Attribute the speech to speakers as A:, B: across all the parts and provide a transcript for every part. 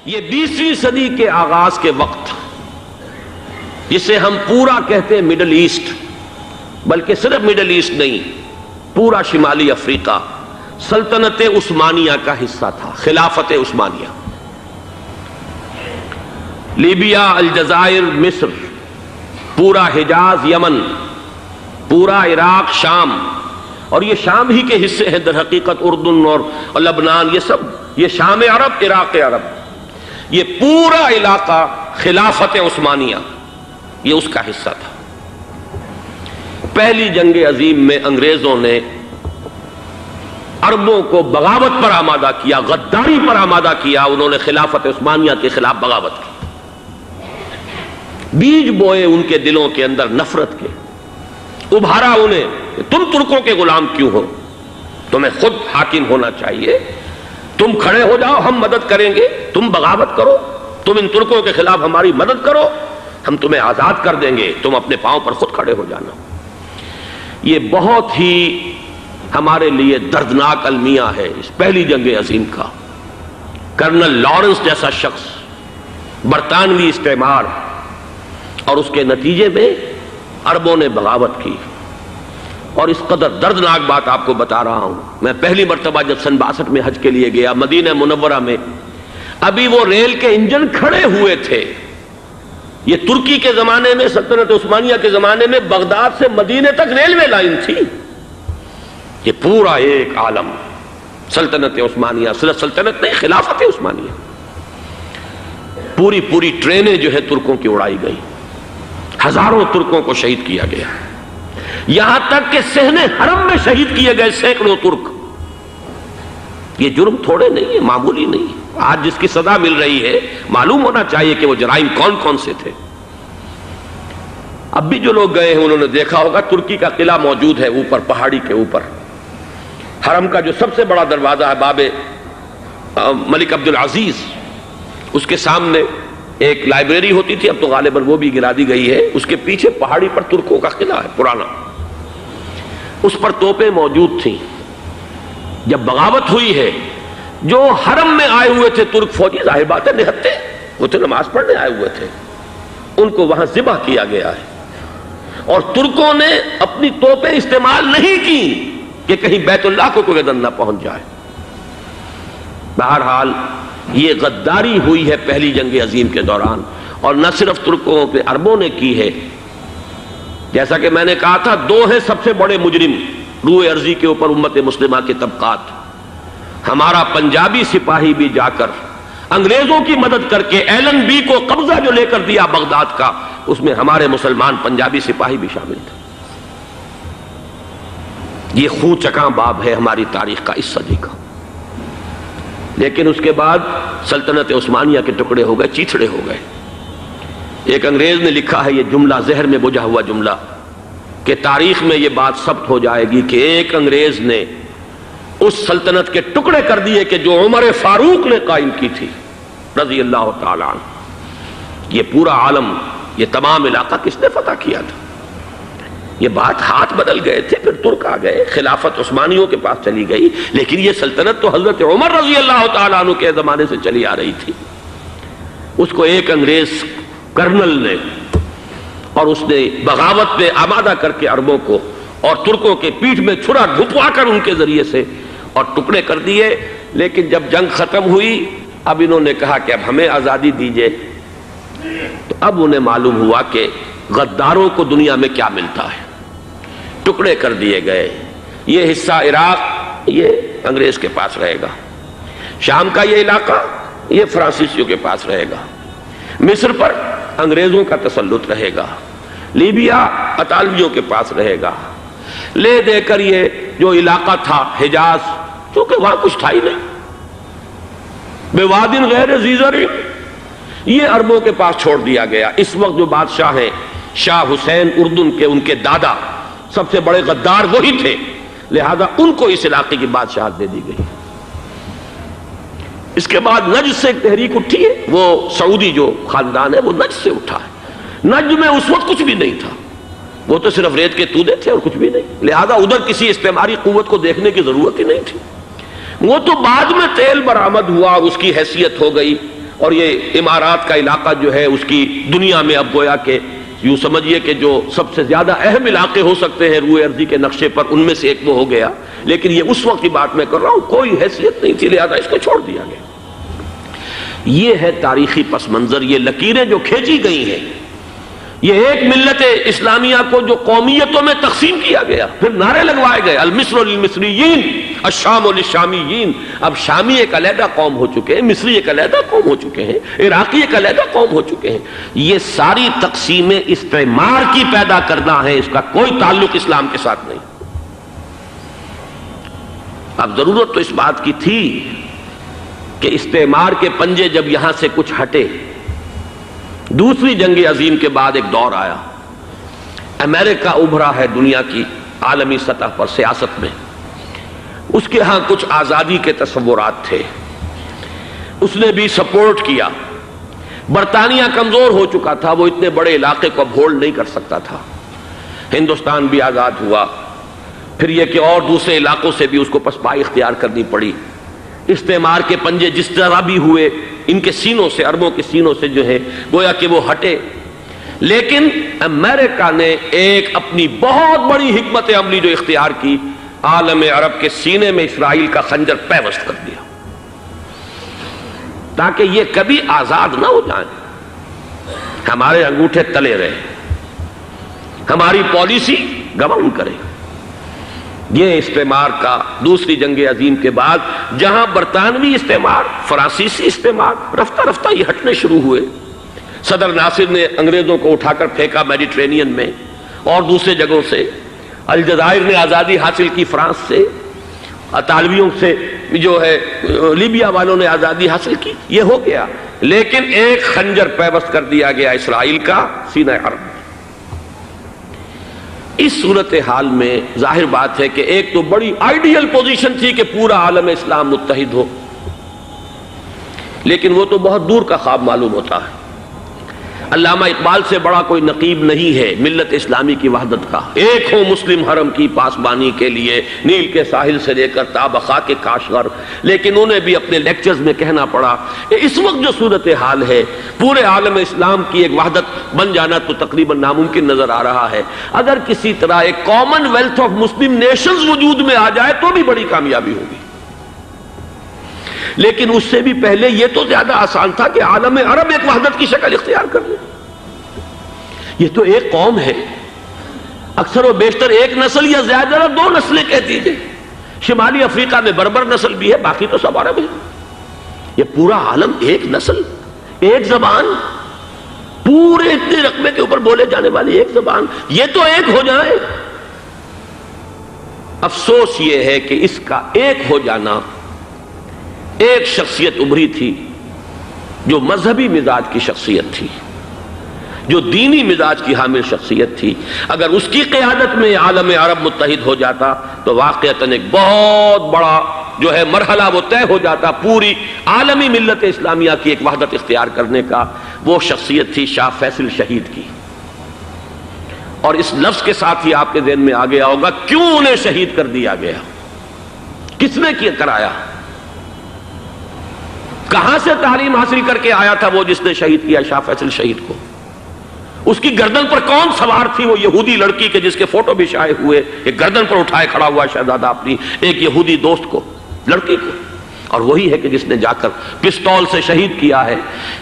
A: یہ 20ویں صدی کے آغاز کے وقت، جسے ہم پورا کہتے ہیں مڈل ایسٹ، بلکہ صرف مڈل ایسٹ نہیں، پورا شمالی افریقہ سلطنت عثمانیہ کا حصہ تھا، خلافت عثمانیہ۔ لیبیا، الجزائر، مصر، پورا حجاز، یمن، پورا عراق، شام، اور یہ شام ہی کے حصے ہیں در حقیقت، اردن اور لبنان، یہ سب، یہ شام عرب، عراق عرب، یہ پورا علاقہ خلافت عثمانیہ یہ اس کا حصہ تھا۔ پہلی جنگ عظیم میں انگریزوں نے عربوں کو بغاوت پر آمادہ کیا، غداری پر آمادہ کیا، انہوں نے خلافت عثمانیہ کے خلاف بغاوت کی، بیج بوئے ان کے دلوں کے اندر نفرت کے، ابھارا انہیں، تم ترکوں کے غلام کیوں ہو، تمہیں خود حاکم ہونا چاہیے، تم کھڑے ہو جاؤ، ہم مدد کریں گے، تم بغاوت کرو، تم ان ترکوں کے خلاف ہماری مدد کرو، ہم تمہیں آزاد کر دیں گے، تم اپنے پاؤں پر خود کھڑے ہو جانا۔ یہ بہت ہی ہمارے لیے دردناک المیہ ہے اس پہلی جنگ عظیم کا۔ کرنل لارنس جیسا شخص، برطانوی استعمار، اور اس کے نتیجے میں عربوں نے بغاوت کی۔ اور اس قدر دردناک بات آپ کو بتا رہا ہوں، میں پہلی مرتبہ جب سن 62 میں حج کے لیے گیا مدینہ منورہ میں، ابھی وہ ریل کے انجن کھڑے ہوئے تھے۔ یہ ترکی کے زمانے میں، سلطنت عثمانیہ کے زمانے میں بغداد سے مدینے تک ریلوے لائن تھی۔ یہ پورا ایک عالم سلطنت عثمانیہ، صرف سلطنت نہیں، خلافت عثمانیہ، پوری ٹرینیں جو ہے ترکوں کی اڑائی گئی، ہزاروں ترکوں کو شہید کیا گیا، یہاں تک کہ صحن حرم میں شہید کیے گئے سینکڑوں ترک۔ یہ جرم تھوڑے نہیں ہے، معمولی نہیں ہے۔ آج جس کی سزا مل رہی ہے، معلوم ہونا چاہیے کہ وہ جرائم کون کون سے تھے۔ اب بھی جو لوگ گئے ہیں انہوں نے دیکھا ہوگا، ترکی کا قلعہ موجود ہے اوپر پہاڑی کے اوپر، حرم کا جو سب سے بڑا دروازہ ہے باب ملک عبدالعزیز، اس کے سامنے ایک لائبریری ہوتی تھی، اب تو غالباً وہ بھی گرا دی گئی ہے، اس کے پیچھے پہاڑی پر ترکوں کا قلعہ ہے پرانا، اس پر توپیں موجود تھیں۔ جب بغاوت ہوئی ہے، جو حرم میں آئے ہوئے تھے ترک فوجی، ظاہر بات ہے نہتے، وہ تو نماز پڑھنے آئے ہوئے تھے، ان کو وہاں ذبح کیا گیا ہے، اور ترکوں نے اپنی توپیں استعمال نہیں کی کہ کہیں بیت اللہ کو کوئی گدن نہ پہنچ جائے۔ بہرحال یہ غداری ہوئی ہے پہلی جنگ عظیم کے دوران، اور نہ صرف ترکوں پہ عربوں نے کی ہے۔ جیسا کہ میں نے کہا تھا، دو ہیں سب سے بڑے مجرم روئے ارضی کے اوپر امت مسلمہ کے طبقات۔ ہمارا پنجابی سپاہی بھی جا کر انگریزوں کی مدد کر کے ایلن بی کو قبضہ جو لے کر دیا بغداد کا، اس میں ہمارے مسلمان پنجابی سپاہی بھی شامل تھے۔ یہ خون چکاں باب ہے ہماری تاریخ کا اس صدی کا۔ لیکن اس کے بعد سلطنت عثمانیہ کے ٹکڑے ہو گئے، چیتھڑے ہو گئے۔ ایک انگریز نے لکھا ہے یہ جملہ، زہر میں بجھا ہوا جملہ، کہ تاریخ میں یہ بات ثبت ہو جائے گی کہ ایک انگریز نے اس سلطنت کے ٹکڑے کر دیے کہ جو عمر فاروق نے قائم کی تھی رضی اللہ تعالیٰ عنہ۔ یہ پورا عالم، یہ تمام علاقہ کس نے فتح کیا تھا؟ یہ بات ہاتھ بدل گئے تھے، پھر ترک آ گئے، خلافت عثمانیوں کے پاس چلی گئی، لیکن یہ سلطنت تو حضرت عمر رضی اللہ تعالیٰ عنہ کے زمانے سے چلی آ رہی تھی۔ اس کو ایک انگریز کرنل نے، اور اس نے بغاوت پہ آمادہ کر کے عربوں کو اور ترکوں کے پیٹھ میں چھرا ڈھپوا کر ان کے ذریعے سے اور ٹکڑے کر دیے۔ لیکن جب جنگ ختم ہوئی، اب انہوں نے کہا کہ اب ہمیں آزادی دیجئے، تو اب انہیں معلوم ہوا کہ غداروں کو دنیا میں کیا ملتا ہے۔ ٹکڑے کر دیے گئے۔ یہ حصہ عراق یہ انگریز کے پاس رہے گا، شام کا یہ علاقہ یہ فرانسیسیوں کے پاس رہے گا، مصر پر انگریزوں کا تسلط رہے گا، لیبیا اطالویوں کے پاس رہے گا۔ لے دے کر یہ جو علاقہ تھا حجاز، چونکہ وہاں کچھ تھا ہی نہیں، بوادٍ غیر ذی زرع، یہ عربوں کے پاس چھوڑ دیا گیا۔ اس وقت جو بادشاہ ہیں شاہ حسین اردن کے، ان کے دادا سب سے بڑے غدار وہی تھے، لہذا ان کو اس علاقے کی بادشاہت دے دی گئی۔ اس کے بعد نجد سے ایک تحریک اٹھی ہے، وہ سعودی جو خاندان ہے وہ نجد سے اٹھا ہے۔ نجد میں اس وقت کچھ بھی نہیں تھا، وہ تو صرف ریت کے تودے تھے اور کچھ بھی نہیں، لہذا ادھر کسی استعماری قوت کو دیکھنے کی ضرورت ہی نہیں تھی۔ وہ تو بعد میں تیل برآمد ہوا اور اس کی حیثیت ہو گئی، اور یہ امارات کا علاقہ جو ہے اس کی دنیا میں اب گویا کہ یوں سمجھیے کہ جو سب سے زیادہ اہم علاقے ہو سکتے ہیں روئے ارضی کے نقشے پر، ان میں سے ایک وہ ہو گیا، لیکن یہ اس وقت کی بات میں کر رہا ہوں، کوئی حیثیت نہیں تھی، لہذا اس کو چھوڑ دیا گیا۔ یہ ہے تاریخی پس منظر، یہ لکیریں جو کھینچی گئی ہیں، یہ ایک ملت اسلامیہ کو جو قومیتوں میں تقسیم کیا گیا، پھر نعرے لگوائے گئے المصر للمصریین الشام للشامیین۔ اب شامی ایک علیحدہ قوم ہو چکے ہیں، مصری ایک علیحدہ قوم ہو چکے ہیں، عراقی ایک علیحدہ قوم ہو چکے ہیں۔ یہ ساری تقسیمیں استعمار کی پیدا کرنا ہے، اس کا کوئی تعلق اسلام کے ساتھ نہیں۔ اب ضرورت تو اس بات کی تھی کہ استعمار کے پنجے جب یہاں سے کچھ ہٹے، دوسری جنگ عظیم کے بعد ایک دور آیا، امریکہ ابھرا ہے دنیا کی عالمی سطح پر سیاست میں، اس کے ہاں کچھ آزادی کے تصورات تھے، اس نے بھی سپورٹ کیا۔ برطانیہ کمزور ہو چکا تھا، وہ اتنے بڑے علاقے کو اب ہولڈ نہیں کر سکتا تھا۔ ہندوستان بھی آزاد ہوا، پھر یہ کہ اور دوسرے علاقوں سے بھی اس کو پسپائی اختیار کرنی پڑی۔ استعمار کے پنجے جس طرح بھی ہوئے، ان کے سینوں سے، عربوں کے سینوں سے جو ہے گویا کہ وہ ہٹے، لیکن امریکہ نے ایک اپنی بہت بڑی حکمت عملی جو اختیار کی، عالم عرب کے سینے میں اسرائیل کا خنجر پیوست کر دیا، تاکہ یہ کبھی آزاد نہ ہو جائیں، ہمارے انگوٹھے تلے رہے، ہماری پالیسی گورن کرے۔ یہ استعمار کا دوسری جنگ عظیم کے بعد، جہاں برطانوی استعمار، فرانسیسی استعمار رفتہ رفتہ یہ ہٹنے شروع ہوئے۔ صدر ناصر نے انگریزوں کو اٹھا کر پھینکا میڈیٹرینین میں اور دوسرے جگہوں سے، الجزائر نے آزادی حاصل کی فرانس سے، اطالویوں سے جو ہے لیبیا والوں نے آزادی حاصل کی، یہ ہو گیا، لیکن ایک خنجر پیوست کر دیا گیا اسرائیل کا سینہ عرب۔ اس صورتحال میں ظاہر بات ہے کہ ایک تو بڑی آئیڈیل پوزیشن تھی کہ پورا عالم اسلام متحد ہو، لیکن وہ تو بہت دور کا خواب معلوم ہوتا ہے۔ علامہ اقبال سے بڑا کوئی نقیب نہیں ہے ملت اسلامی کی وحدت کا۔ ایک ہو مسلم حرم کی پاسبانی کے لیے، نیل کے ساحل سے لے کر تا بخاک کاشغر، لیکن انہیں بھی اپنے لیکچرز میں کہنا پڑا کہ اس وقت جو صورتحال ہے، پورے عالم اسلام کی ایک وحدت بن جانا تو تقریباً ناممکن نظر آ رہا ہے۔ اگر کسی طرح ایک common wealth of Muslim nations وجود میں آ جائے تو بھی بڑی کامیابی ہوگی، لیکن اس سے بھی پہلے یہ تو زیادہ آسان تھا کہ عالم عرب ایک وحدت کی شکل اختیار کر لے۔ یہ تو ایک قوم ہے، اکثر و بیشتر ایک نسل یا زیادہ دو نسلیں کہہ دیجئے، شمالی افریقہ میں بربر نسل بھی ہے، باقی تو سب عرب ہیں۔ یہ پورا عالم ایک نسل، ایک زبان، پورے اتنے رقبے کے اوپر بولے جانے والی ایک زبان، یہ تو ایک ہو جائے۔ افسوس یہ ہے کہ اس کا ایک ہو جانا، ایک شخصیت ابھری تھی جو مذہبی مزاج کی شخصیت تھی، جو دینی مزاج کی حامل شخصیت تھی، اگر اس کی قیادت میں عالم عرب متحد ہو جاتا تو واقعتاً ایک بہت بڑا جو ہے مرحلہ وہ طے ہو جاتا پوری عالمی ملت اسلامیہ کی ایک وحدت اختیار کرنے کا۔ وہ شخصیت تھی شاہ فیصل شہید کی، اور اس لفظ کے ساتھ ہی آپ کے ذہن میں آ گیا ہوگا کیوں انہیں شہید کر دیا گیا، کس نے کیا کرایا، کہاں سے تعلیم حاصل کر کے آیا تھا وہ جس نے شہید کیا شاہ فیصل شہید کو، اس کی گردن پر کون سوار تھی، وہ یہودی لڑکی کے جس کے فوٹو بھی شائع ہوئے، ایک گردن پر اٹھائے کھڑا ہوا شہزادہ اپنی ایک یہودی دوست کو، لڑکی کو، اور وہی ہے کہ جس نے جا کر پستول سے شہید کیا ہے۔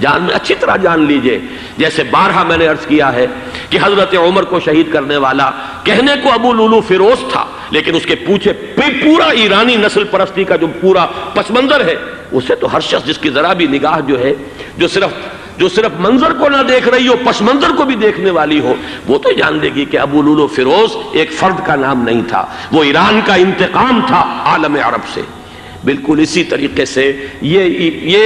A: جان میں اچھی طرح جان لیجئے، جیسے بارہا میں نے عرض کیا ہے کہ حضرت عمر کو شہید کرنے والا کہنے کو ابو لولو فیروز تھا، لیکن اس کے پیچھے پورا ایرانی نسل پرستی کا جو پورا پس منظر ہے، اسے تو ہر شخص جس کی ذرا بھی نگاہ جو ہے جو صرف منظر کو نہ دیکھ رہی ہو، پس منظر کو بھی دیکھنے والی ہو، وہ تو جان لے گی کہ ابو لولو فیروز ایک فرد کا نام نہیں تھا، وہ ایران کا انتقام تھا عالم عرب سے۔ بالکل اسی طریقے سے یہ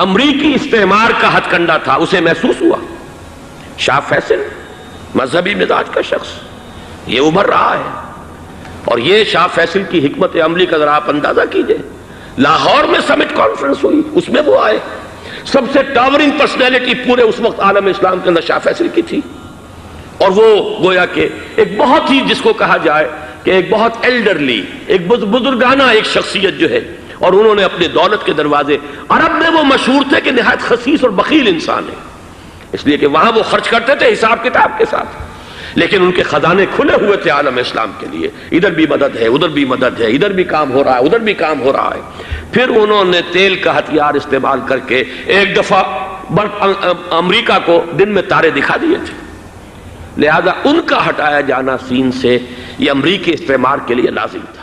A: امریکی استعمار کا ہتھ کنڈا تھا، اسے محسوس ہوا۔ شاہ فیصل مذہبی مزاج کا شخص یہ ابھر رہا ہے، اور یہ شاہ فیصل کی حکمت عملی کا ذرا آپ اندازہ کیجئے۔ لاہور میں سمٹ کانفرنس ہوئی، اس میں وہ آئے، سب سے ٹاورنگ پرسنالٹی پورے اس وقت عالم اسلام کے اندر شاہ فیصل کی تھی، اور وہ گویا کہ ایک بہت ہی جس کو کہا جائے کہ ایک بہت ایلڈرلی، ایک بزرگانہ ایک شخصیت جو ہے، اور انہوں نے اپنی دولت کے دروازے، عرب میں وہ مشہور تھے کہ نہایت خسیس اور بخیل انسان ہے، اس لیے کہ وہاں وہ خرچ کرتے تھے حساب کتاب کے ساتھ، لیکن ان کے خزانے کھلے ہوئے تھے عالم اسلام کے لیے، ادھر بھی مدد ہے، ادھر بھی مدد ہے، ادھر بھی کام ہو رہا ہے، ادھر بھی کام ہو رہا ہے۔ پھر انہوں نے تیل کا ہتھیار استعمال کر کے ایک دفعہ امریکہ کو دن میں تارے دکھا دیے تھے، لہذا ان کا ہٹایا جانا سین سے یہ امریکی استعمار کے لیے لازم تھا۔